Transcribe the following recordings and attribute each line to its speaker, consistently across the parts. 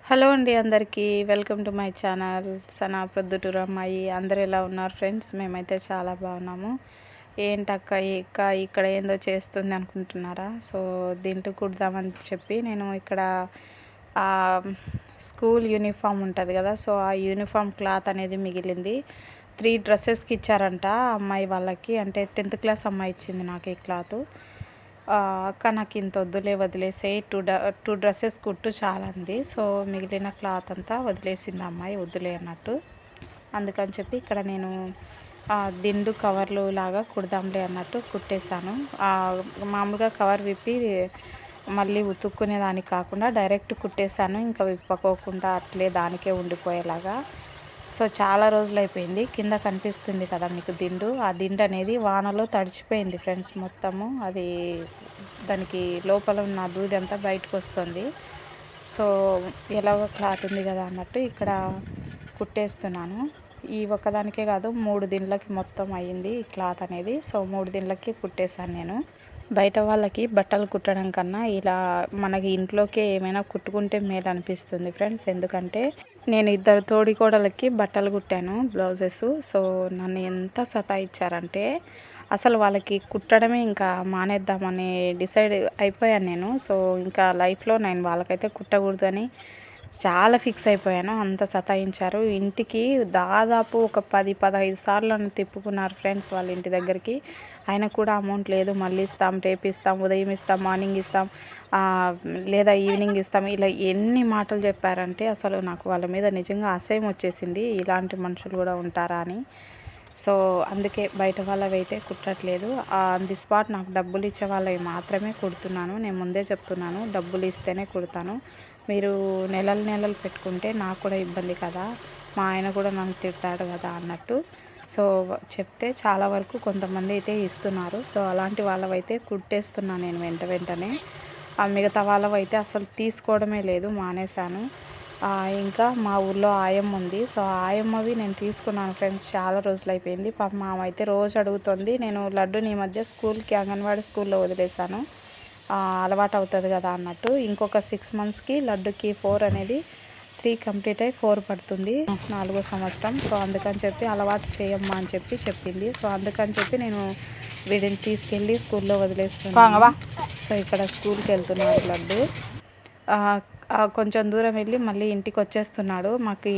Speaker 1: Hello అండి అందరికీ welcome to my channel Sana Proddatur అమ్మాయి. అందరు ఎలా ఉన్నారు ఫ్రెండ్స్? మేమైతే చాలా బాగున్నాము. ఏంటక్క ఇక్కడ ఏందో చేస్తుంది అనుకుంటున్నారా? సో దీంట్లో కుడదామని చెప్పి నేను ఇక్కడ స్కూల్ యూనిఫామ్ ఉంటుంది కదా, సో ఆ యూనిఫామ్ క్లాత్ అనేది మిగిలింది. 3 డ్రెస్సెస్కి ఇచ్చారంట అమ్మాయి వాళ్ళకి, అంటే 10th క్లాస్ అమ్మాయి ఇచ్చింది నాకు ఈ క్లాత్. అక్క నాకు ఇంత వద్దులే వదిలేసే, టూ డ్రెస్సెస్ కుట్టు చాలా అంది. సో మిగిలిన క్లాత్ అంతా వదిలేసింది అమ్మాయి, వద్దులే అన్నట్టు. అందుకని చెప్పి ఇక్కడ నేను దిండు కవర్లు లాగా కుడదాంలే అన్నట్టు కుట్టేశాను. మామూలుగా కవర్ విప్పి మళ్ళీ ఉతుక్కునేదానికి కాకుండా డైరెక్ట్ కుట్టేశాను, ఇంకా విప్పకోకుండా అట్లే దానికే ఉండిపోయేలాగా. సో చాలా రోజులు అయిపోయింది. కింద కనిపిస్తుంది కదా మీకు దిండు, ఆ దిండు అనేది వానలో తడిచిపోయింది ఫ్రెండ్స్ మొత్తము. అది దానికి లోపల ఉన్న దూది అంతా బయటకు వస్తుంది. సో ఎలాగో క్లాత్ ఉంది కదా అన్నట్టు ఇక్కడ కుట్టేస్తున్నాను. ఈ ఒక్కదానికే కాదు 3 దిండ్లకి మొత్తం అయ్యింది ఈ క్లాత్ అనేది. సో 3 దిండ్లకి కుట్టేశాను నేను. బయట వాళ్ళకి బట్టలు కుట్టడం కన్నా ఇలా మనకి ఇంట్లోకే ఏమైనా కుట్టుకుంటే మేలు అనిపిస్తుంది ఫ్రెండ్స్. ఎందుకంటే నేను 2 తోడికోడలకి బట్టలు కుట్టాను, బ్లౌజెస్. సో నన్ను ఎంత సతాయిచ్చారంటే అసలు వాళ్ళకి కుట్టడమే ఇంకా మానేద్దామని డిసైడ్ అయిపోయాను నేను. సో ఇంకా లైఫ్లో నేను వాళ్ళకైతే కుట్టకూడదు అని చాలా ఫిక్స్ అయిపోయాను. అంత సతాయించారు. ఇంటికి దాదాపు ఒక 10-15 సార్లు నన్ను తిప్పుకున్నారు ఫ్రెండ్స్ వాళ్ళ ఇంటి దగ్గరికి. అయినా కూడా అమౌంట్ లేదు, మళ్ళీ ఇస్తాం, రేపు ఇస్తాం, ఉదయం ఇస్తాం, మార్నింగ్ ఇస్తాం, లేదా ఈవినింగ్ ఇస్తాం, ఇలా ఎన్ని మాటలు చెప్పారంటే అసలు నాకు వాళ్ళ మీద నిజంగా అసహ్యం వచ్చేసింది. ఇలాంటి మనుషులు కూడా ఉంటారా అని. సో అందుకే బయట వాళ్ళవి అయితే కుట్టట్లేదు. ఆన్ ది స్పాట్ నాకు డబ్బులు ఇచ్చే వాళ్ళవి మాత్రమే కుడుతున్నాను. నేను ముందే చెప్తున్నాను, డబ్బులు ఇస్తేనే కుడతాను. మీరు నెలలు పెట్టుకుంటే నాకు కూడా ఇబ్బంది కదా, మా ఆయన కూడా నన్ను తిడతాడు కదా అన్నట్టు. సో చెప్తే చాలా వరకు కొంతమంది అయితే ఇస్తున్నారు. సో అలాంటి వాళ్ళవైతే కుట్టేస్తున్నాను నేను వెంటనే. మిగతా వాళ్ళవైతే అసలు తీసుకోవడమే లేదు, మానేశాను. ఇంకా మా ఊర్లో ఆయమ్మ ఉంది. సో ఆయమ్మవి నేను తీసుకున్నాను ఫ్రెండ్స్. చాలా రోజులు అయిపోయింది. పాపం ఆమె అయితే రోజు అడుగుతుంది. నేను లడ్డుని ఈ మధ్య స్కూల్కి, అంగన్వాడీ స్కూల్లో వదిలేశాను, అలవాటు అవుతుంది కదా అన్నట్టు. ఇంకొక 6 మంత్స్కి లడ్డుకి 4 అనేది 3 కంప్లీట్ అయ్యి 4 పడుతుంది, 4వ సంవత్సరం. సో అందుకని చెప్పి అలవాటు చేయమ్మా అని చెప్పింది. సో అందుకని చెప్పి నేను వీడిని తీసుకెళ్ళి స్కూల్లో వదిలేస్తున్నాను. సో ఇక్కడ స్కూల్కి వెళ్తున్నాడు లడ్డు. కొంచెం దూరం వెళ్ళి మళ్ళీ ఇంటికి వచ్చేస్తున్నాడు. మాకు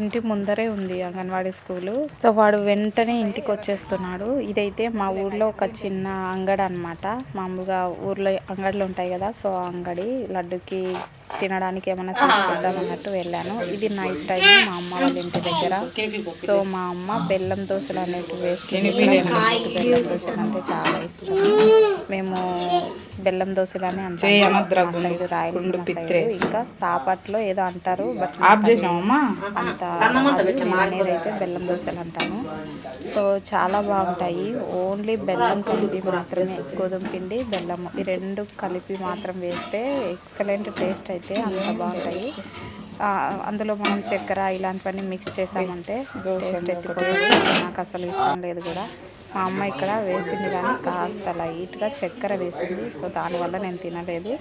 Speaker 1: ఇంటి ముందరే ఉంది అంగన్వాడీ స్కూలు. సో వాడు వెంటనే ఇంటికి వచ్చేస్తున్నాడు. ఇదైతే మా ఊర్లో ఒక చిన్న అంగడి అనమాట. మామూలుగా ఊర్లో అంగడిలు ఉంటాయి కదా, సో అంగడి. లడ్డుకి తినడానికి ఏమైనా తీసుకొద్దాం అన్నట్టు వెళ్ళాను. ఇది నైట్ టైం మా అమ్మ వాళ్ళ ఇంటి దగ్గర. సో మా అమ్మ బెల్లం దోశలు అనేవి వేస్తుంది. బెల్లం దోశలు అంటే చాలా ఇష్టం. మేము బెల్లం దోశలు అని అంటాం మా సైడ్, రాయలసీమ సైడ్. ఇంకా సాపట్లో ఏదో అంటారు, బట్ అంత అనేది అయితే బెల్లం దోశలు అంటాను. సో చాలా బాగుంటాయి. ఓన్లీ బెల్లం కలిపి మాత్రమే, గోధుమ పిండి బెల్లము ఈ 2 కలిపి మాత్రం వేస్తే ఎక్సలెంట్ టేస్ట్ అయితే అంత బాగుంటాయి. అందులో మనం చక్కెర ఇలాంటివన్నీ మిక్స్ చేసామంటే టేస్ట్ ఎత్తిపోతుంది. సో నాకు అసలు ఇష్టం లేదు కూడా. మా అమ్మ ఇక్కడ వేసింది కానీ కాస్త లైట్గా చక్కెర వేసింది. సో దానివల్ల నేను తినలేదు.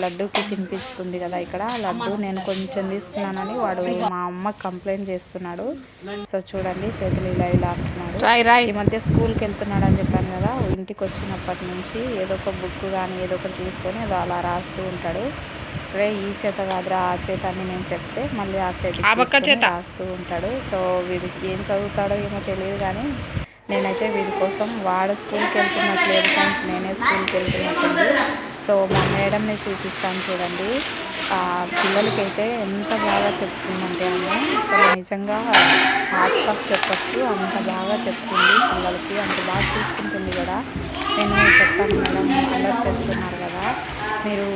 Speaker 1: లడ్డూకి తినిపిస్తుంది కదా ఇక్కడ. లడ్డు నేను కొంచెం తీసుకున్నానని వాడు మా అమ్మ కంప్లైంట్ చేస్తున్నాడు. సో చూడండి, చేతులు ఇలా అంటున్నాడు. ఈ మధ్య స్కూల్కి వెళ్తున్నాడు అని చెప్పాను కదా. ఇంటికి వచ్చినప్పటి నుంచి ఏదో ఒక బుక్ కానీ ఏదో ఒకటి తీసుకొని ఏదో అలా రాస్తూ ఉంటాడు. ఈ చేత కాదురా ఆ చేత అని నేను చెప్తే మళ్ళీ ఆ చేతి రాస్తూ ఉంటాడు. సో వీడు ఏం చదువుతాడో ఏమో తెలియదు కానీ నేనైతే వీడి కోసం వాడు స్కూల్కి వెళ్తున్నట్టు లేదు ఫ్రెండ్స్, నేనే స్కూల్కి వెళ్తున్నట్టుంది. సో మా మేడంని చూపిస్తాను చూడండి. పిల్లలకైతే ఎంత బాగా చెప్తుందంటే ఆమె అసలు నిజంగా హ్యాట్స్ ఆఫ్ చెప్పచ్చు. అంత బాగా చెప్తుంది పిల్లలకి, అంత బాగా చూసుకుంటుంది కదా. నేను చెప్తాను, మేడం అల్లరి చేస్తున్నారు కదా, మీరు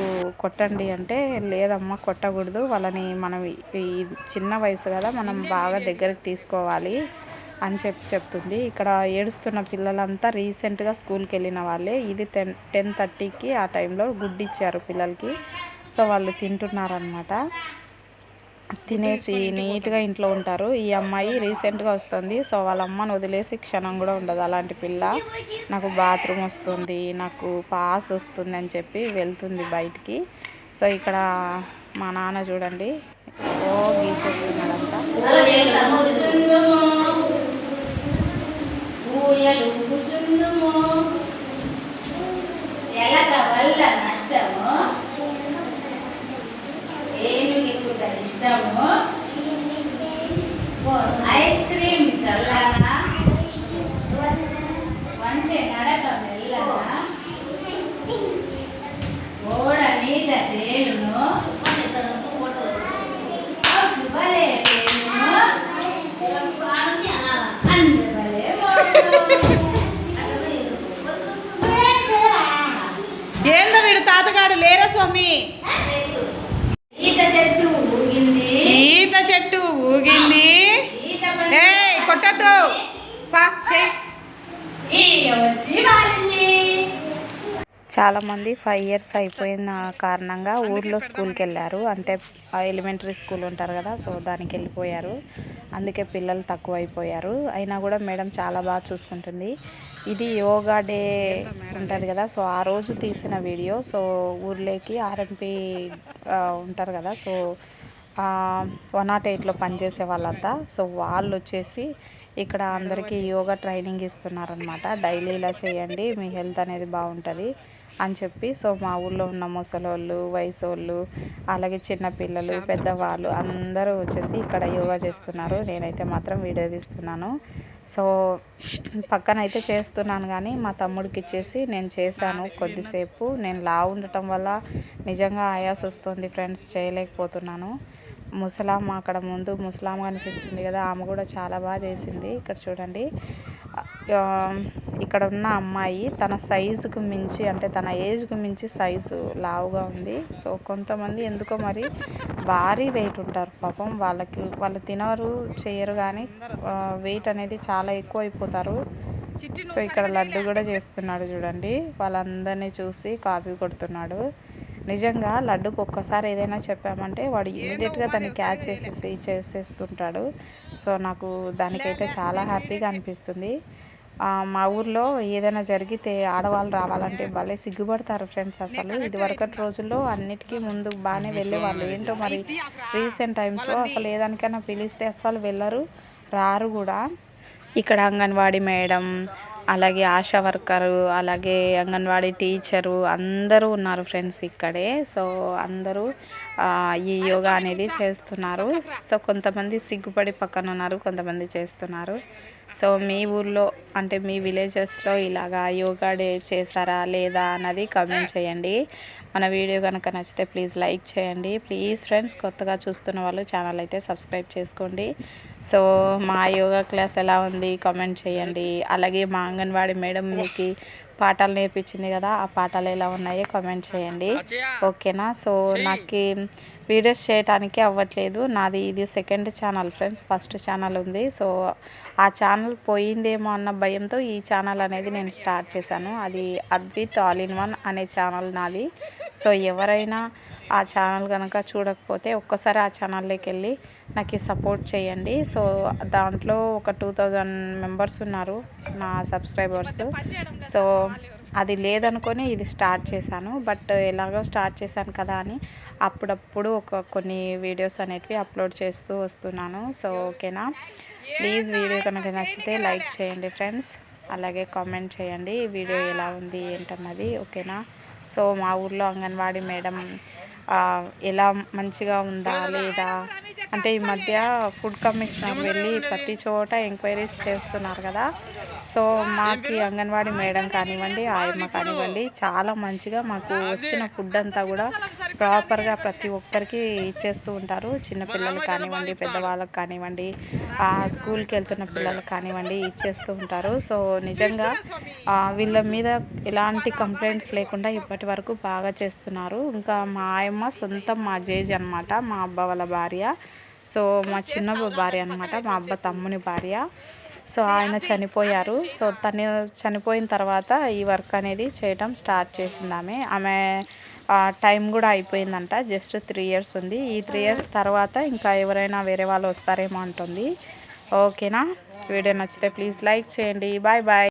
Speaker 1: కొట్టండి అంటే, లేదమ్మా కొట్టకూడదు, వాళ్ళని మనం ఈ చిన్న వయసు కదా మనం బాగా దగ్గరికి తీసుకోవాలి అని చెప్తుంది. ఇక్కడ ఏడుస్తున్న పిల్లలంతా రీసెంట్గా స్కూల్కి వెళ్ళిన వాళ్ళే. ఇది 10:30కి ఆ టైంలో గుడ్డు ఇచ్చారు పిల్లలకి. సో వాళ్ళు తింటున్నారనమాట. తినేసి నీట్గా ఇంట్లో ఉంటారు. ఈ అమ్మాయి రీసెంట్గా వస్తుంది. సో వాళ్ళ అమ్మని వదిలేసి క్షణం కూడా ఉండదు. అలాంటి పిల్ల. నాకు బాత్రూమ్ వస్తుంది, నాకు పాస్ వస్తుంది అని చెప్పి వెళ్తుంది బయటికి. సో ఇక్కడ మా నాన్న చూడండి ఓ గీసేస్తున్నాడంతా.
Speaker 2: ఐస్ క్రీమ్ చల్లనా వంటే నడక మెల్లనా ఓడ నీట తేలును భలే
Speaker 1: ఏందో వీడు తాతగాడు లేరా స్వామి.
Speaker 2: ఈత చెట్టు ఊగింది,
Speaker 1: ఈత చెట్టు ఊగింది, ఏ కొట్టద్దు
Speaker 2: వచ్చి వాలింది.
Speaker 1: చాలామంది 5 years అయిపోయిన కారణంగా ఊర్లో స్కూల్కి వెళ్ళారు. అంటే ఎలిమెంటరీ స్కూల్ ఉంటారు కదా, సో దానికి వెళ్ళిపోయారు. అందుకే పిల్లలు తక్కువ అయిపోయారు. అయినా కూడా మేడం చాలా బాగా చూసుకుంటుంది. ఇది యోగా డే ఉంటుంది కదా, సో ఆ రోజు తీసిన వీడియో. సో ఊర్లోకి ఆర్ఎంపీ ఉంటారు కదా, సో 108లో పనిచేసే వాళ్ళంతా, సో వాళ్ళు వచ్చేసి ఇక్కడ అందరికీ యోగా ట్రైనింగ్ ఇస్తున్నారనమాట. డైలీ ఇలా చేయండి, మీ హెల్త్ అనేది బాగుంటుంది అని చెప్పి. సో మా ఊళ్ళో ఉన్న ముసలోళ్ళు, వయసు వాళ్ళు, అలాగే చిన్నపిల్లలు, పెద్దవాళ్ళు అందరూ వచ్చేసి ఇక్కడ యోగా చేస్తున్నారు. నేనైతే మాత్రం వీడియో తీస్తున్నాను. సో పక్కనైతే చేస్తున్నాను కానీ మా తమ్ముడికి ఇచ్చేసి నేను చేశాను కొద్దిసేపు. నేను లావు ఉండటం వల్ల నిజంగా ఆయాస వస్తుంది ఫ్రెండ్స్, చేయలేకపోతున్నాను. ముసలాం అక్కడ ముందు ముసలాం కనిపిస్తుంది కదా, ఆమె కూడా చాలా బాగా చేసింది. ఇక్కడ చూడండి, ఇక్కడ ఉన్న అమ్మాయి తన సైజుకు మించి, అంటే తన ఏజ్కు మించి సైజు లావుగా ఉంది. సో కొంతమంది ఎందుకో మరి భారీ వెయిట్ ఉంటారు పాపం, వాళ్ళు తినరు చేయరు కానీ వెయిట్ అనేది చాలా ఎక్కువ అయిపోతారు. సో ఇక్కడ లడ్డు కూడా చేస్తున్నాడు చూడండి, వాళ్ళందరినీ చూసి కాపీ కొడుతున్నాడు. నిజంగా లడ్డుకు ఒక్కసారి ఏదైనా చెప్పామంటే వాడు ఇమీడియట్గా దాన్ని క్యాచ్ చేసేస్తుంటాడు. సో నాకు దానికైతే చాలా హ్యాపీగా అనిపిస్తుంది. మా ఊర్లో ఏదైనా జరిగితే ఆడవాళ్ళు రావాలంటే భలే సిగ్గుపడతారు ఫ్రెండ్స్. అసలు ఇది వరకటి రోజుల్లో అన్నిటికీ ముందు బాగానే వెళ్ళేవాళ్ళు, ఏంటో మరి రీసెంట్ టైమ్స్లో అసలు ఏదానికైనా పిలిస్తే అస్సలు వెళ్ళరు, రారు కూడా. ఇక్కడ అంగన్వాడీ మేడం, అలాగే ఆశా వర్కరు, అలాగే అంగన్వాడీ టీచరు అందరూ ఉన్నారు ఫ్రెండ్స్ ఇక్కడే. సో అందరూ ఈ యోగా అనేది చేస్తున్నారు. సో కొంతమంది సిగ్గుపడి పక్కన ఉన్నారు, కొంతమంది చేస్తున్నారు. సో మీ ఊర్లో అంటే మీ విలేజెస్లో ఇలాగా యోగా డే చేశారా లేదా అన్నది కామెంట్ చేయండి. మన వీడియో కనుక నచ్చితే ప్లీజ్ లైక్ చేయండి. ప్లీజ్ ఫ్రెండ్స్, కొత్తగా చూస్తున్న వాళ్ళు ఛానల్ అయితే సబ్స్క్రైబ్ చేసుకోండి. సో మా యోగా క్లాస్ ఎలా ఉంది కామెంట్ చేయండి. అలాగే మా అంగన్వాడీ మేడం మీకు పాఠాలు నేర్పించింది కదా, ఆ పాఠాలు ఎలా ఉన్నాయో కామెంట్ చేయండి. ఓకేనా. సో నాకు వీడియోస్ చేయడానికి అవ్వట్లేదు, నాది ఇది second channel friends, first channel ఉంది. సో ఆ ఛానల్ పోయిందేమో అన్న భయంతో ఈ ఛానల్ అనేది నేను స్టార్ట్ చేశాను. అది అద్విత్ ఆల్ ఇన్ వన్ అనే ఛానల్ నాది. సో ఎవరైనా ఆ ఛానల్ కనుక చూడకపోతే ఒక్కసారి ఆ ఛానల్లోకి వెళ్ళి నాకు సపోర్ట్ చేయండి. సో దాంట్లో ఒక 2000 మెంబర్స్ ఉన్నారు నా సబ్స్క్రైబర్స్. సో అది లేదనుకొని ఇది స్టార్ట్ చేశాను. బట్ ఎలాగో స్టార్ట్ చేశాను కదా అని అప్పుడప్పుడు కొన్ని వీడియోస్ అనేటివి అప్లోడ్ చేస్తూ వస్తున్నాను. సో ఓకేనా. ప్లీజ్ వీడియో కనుక నచ్చితే లైక్ చేయండి ఫ్రెండ్స్, అలాగే కామెంట్ చేయండి వీడియో ఎలా ఉంది ఏంటన్నది. ఓకేనా. సో మా ఊర్లో అంగన్వాడీ మేడం ఎలా మంచిగా ఉందా లేదా అంటే ఈ మధ్య ఫుడ్ కమిషనర్ వెళ్ళి ప్రతి చోట ఎంక్వైరీస్ చేస్తున్నారు కదా. సో మాకు అంగన్వాడీ మేడం కానివ్వండి, ఆయమ్మ కానివ్వండి చాలా మంచిగా మాకు వచ్చిన ఫుడ్ అంతా కూడా ప్రాపర్గా ప్రతి ఒక్కరికి ఇచ్చేస్తూ ఉంటారు. చిన్నపిల్లలు కానివ్వండి, పెద్దవాళ్ళకి కానివ్వండి, స్కూల్కి వెళ్తున్న పిల్లలకు కానివ్వండి ఇచ్చేస్తూ ఉంటారు. సో నిజంగా వీళ్ళ మీద ఎలాంటి కంప్లైంట్స్ లేకుండా ఇప్పటి వరకు బాగా చేస్తున్నారు. ఇంకా మా ఆయమ్మ సొంతం మా జేజ్ అనమాట, మా అబ్బా వాళ్ళ భార్య. సో మా చిన్న భార్య అనమాట, మా అబ్బా తమ్ముని భార్య. సో ఆయన చనిపోయారు. సో తను చనిపోయిన తర్వాత ఈ వర్క్ అనేది చేయడం స్టార్ట్ చేసింది. ఆమె టైం కూడా అయిపోయిందంట, జస్ట్ 3 years ఉంది. ఈ 3 years తర్వాత ఇంకా ఎవరైనా వేరే వాళ్ళు వస్తారేమో అంటుంది. ఓకేనా. వీడియో నచ్చితే ప్లీజ్ లైక్ చేయండి. Bye bye.